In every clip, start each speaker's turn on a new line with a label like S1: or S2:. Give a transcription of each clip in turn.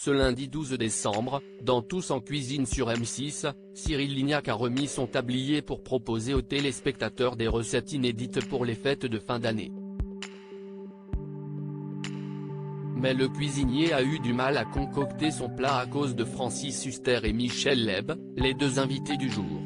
S1: Ce lundi 12 décembre, dans Tous en cuisine sur M6, Cyril Lignac a remis son tablier pour proposer aux téléspectateurs des recettes inédites pour les fêtes de fin d'année. Mais le cuisinier a eu du mal à concocter son plat à cause de Francis Huster et Michel Leb, les deux invités du jour.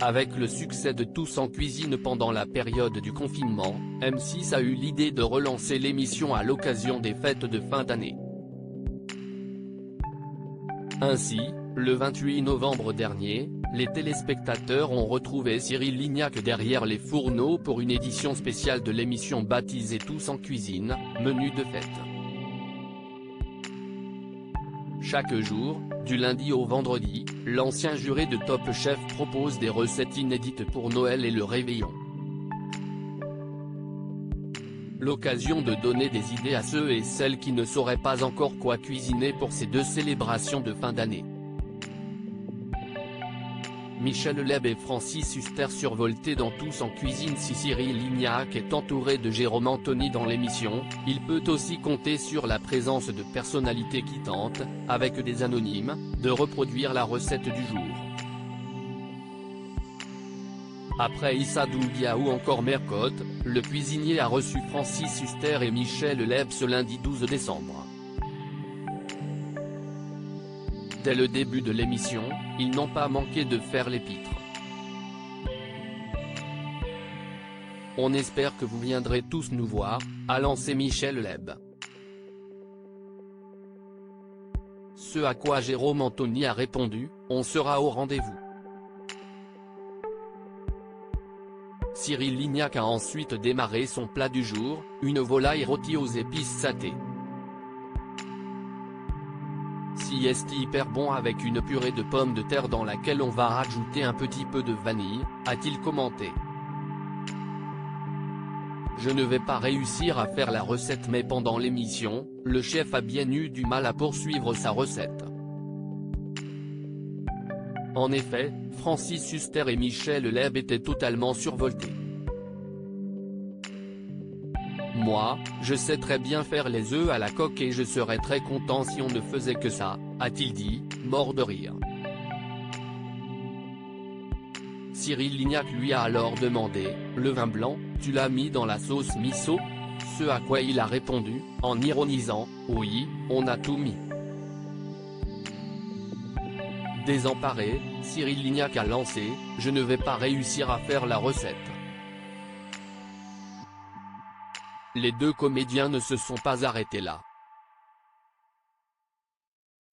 S1: Avec le succès de Tous en cuisine pendant la période du confinement, M6 a eu l'idée de relancer l'émission à l'occasion des fêtes de fin d'année. Ainsi, le 28 novembre dernier, les téléspectateurs ont retrouvé Cyril Lignac derrière les fourneaux pour une édition spéciale de l'émission baptisée Tous en cuisine, menu de fête. Chaque jour, du lundi au vendredi, l'ancien juré de Top Chef propose des recettes inédites pour Noël et le réveillon. L'occasion de donner des idées à ceux et celles qui ne sauraient pas encore quoi cuisiner pour ces deux célébrations de fin d'année. Michel Leb et Francis Huster survoltés dans Tous en cuisine. Si Cyril Lignac est entouré de Jérôme Anthony dans l'émission, il peut aussi compter sur la présence de personnalités qui tentent, avec des anonymes, de reproduire la recette du jour. Après Issa Doumbia ou encore Mercotte, le cuisinier a reçu Francis Huster et Michel Leb ce lundi 12 décembre. Dès le début de l'émission, ils n'ont pas manqué de faire l'épître. On espère que vous viendrez tous nous voir, a lancé Michel Leb. Ce à quoi Jérôme Anthony a répondu, on sera au rendez-vous. Cyril Lignac a ensuite démarré son plat du jour, une volaille rôtie aux épices satées. Si est hyper bon avec une purée de pommes de terre dans laquelle on va rajouter un petit peu de vanille, a-t-il commenté. Je ne vais pas réussir à faire la recette mais pendant l'émission, le chef a bien eu du mal à poursuivre sa recette. En effet, Francis Huster et Michel Leb étaient totalement survoltés. Moi, je sais très bien faire les œufs à la coque et je serais très content si on ne faisait que ça, a-t-il dit, mort de rire. Cyril Lignac lui a alors demandé, le vin blanc, tu l'as mis dans la sauce miso? Ce à quoi il a répondu, en ironisant, oui, on a tout mis. Désemparé, Cyril Lignac a lancé, je ne vais pas réussir à faire la recette. Les deux comédiens ne se sont pas arrêtés là.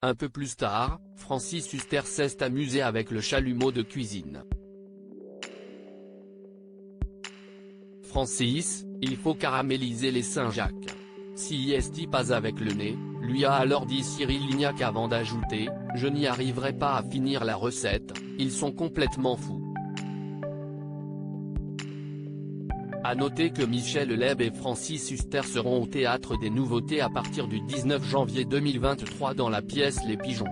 S1: Un peu plus tard, Francis Huster s'est amusé avec le chalumeau de cuisine. Francis, il faut caraméliser les Saint-Jacques. Si est pas avec le nez, lui a alors dit Cyril Lignac avant d'ajouter, je n'y arriverai pas à finir la recette, ils sont complètement fous. A noter que Michel Leb et Francis Huster seront au Théâtre des Nouveautés à partir du 19 janvier 2023 dans la pièce Les Pigeons.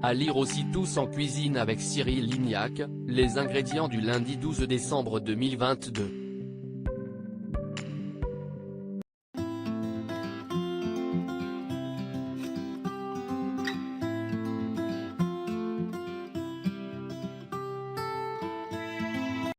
S1: À lire aussi Tous en cuisine avec Cyril Lignac, les ingrédients du lundi 12 décembre 2022.